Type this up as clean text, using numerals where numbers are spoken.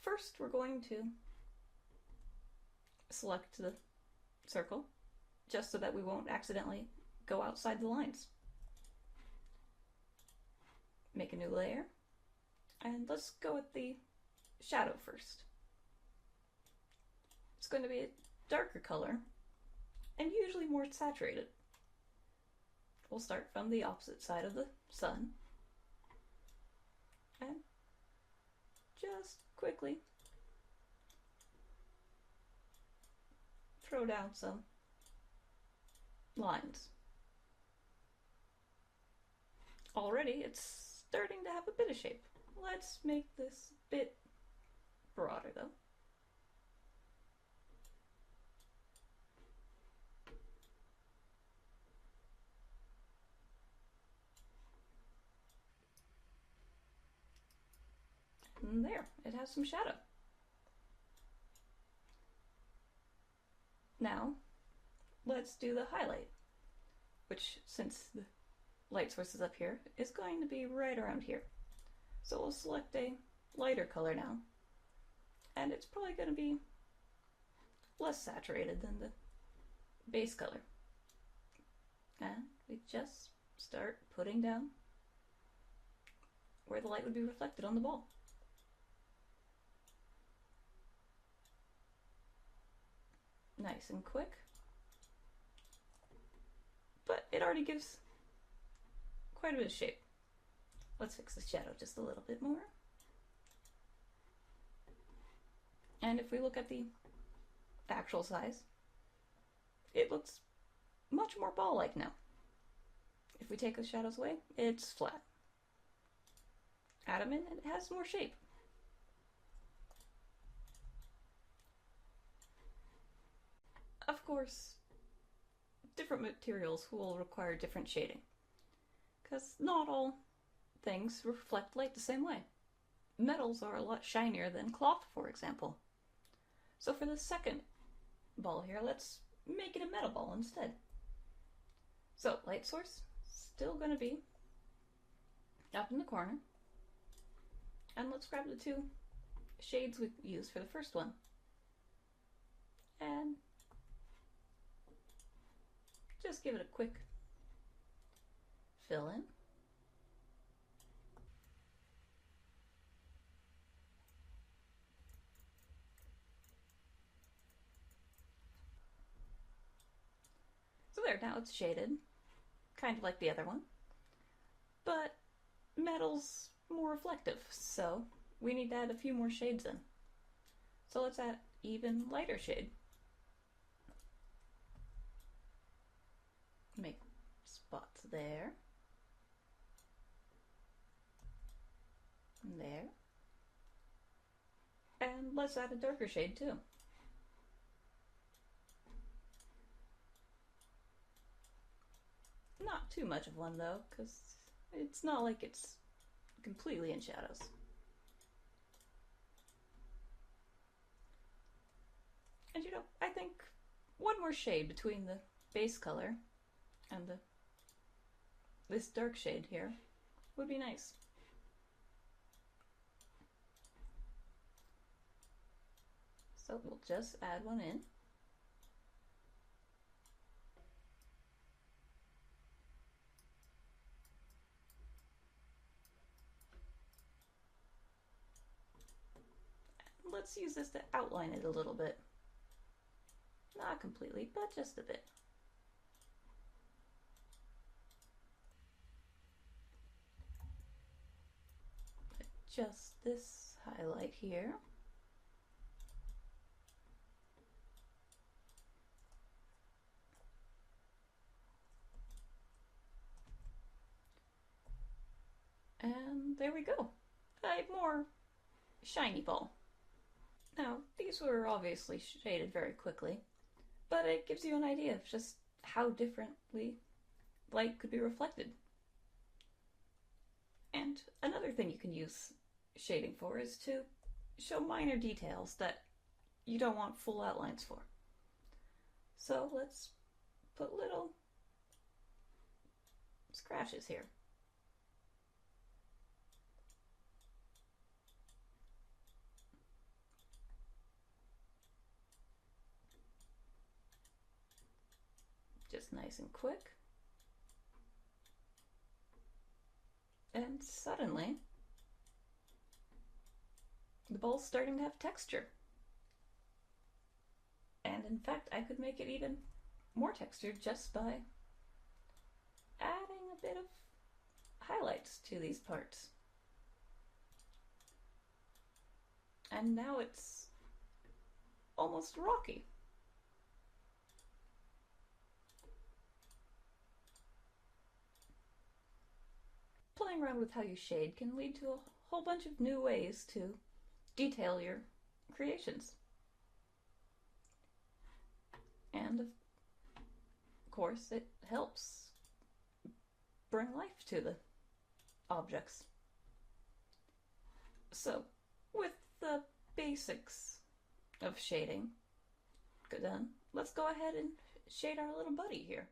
first we're going to select the circle, just so that we won't accidentally go outside the lines. Make a new layer, and let's go with the shadow first. It's going to be a darker color, and usually more saturated. We'll start from the opposite side of the sun, and just quickly throw down some lines. Already it's starting to have a bit of shape. Let's make this a bit broader though. And there, it has some shadow. Now, let's do the highlight, which, since the light source is up here, is going to be right around here. So we'll select a lighter color now, and it's probably going to be less saturated than the base color. And we just start putting down where the light would be reflected on the ball. Nice and quick, but it already gives quite a bit of shape. Let's fix the shadow just a little bit more. And if we look at the actual size, it looks much more ball-like now. If we take the shadows away, it's flat. Add them in and it has more shape. Of course, different materials will require different shading, because not all things reflect light the same way. Metals are a lot shinier than cloth, for example. So for the second ball here, let's make it a metal ball instead. So light source, still going to be up in the corner. And let's grab the two shades we used for the first one. And just give it a quick fill in. So there, now it's shaded, kind of like the other one, but metal's more reflective, so we need to add a few more shades in. So let's add even lighter shade. Make spots there, and there, and let's add a darker shade too. Not too much of one though, because it's not like it's completely in shadows. And you know, I think one more shade between the base color and this dark shade here would be nice. So we'll just add one in. Let's use this to outline it a little bit. Not completely, but just a bit. Just this highlight here. And there we go. A more shiny ball. Now, these were obviously shaded very quickly, but it gives you an idea of just how differently light could be reflected. And another thing you can use shading for is to show minor details that you don't want full outlines for. So let's put little scratches here. nice and quick. And suddenly, the bowl's starting to have texture. And in fact, I could make it even more textured just by adding a bit of highlights to these parts. And now it's almost rocky. Playing around with how you shade can lead to a whole bunch of new ways to detail your creations. And of course, it helps bring life to the objects. So, with the basics of shading done, let's go ahead and shade our little buddy here.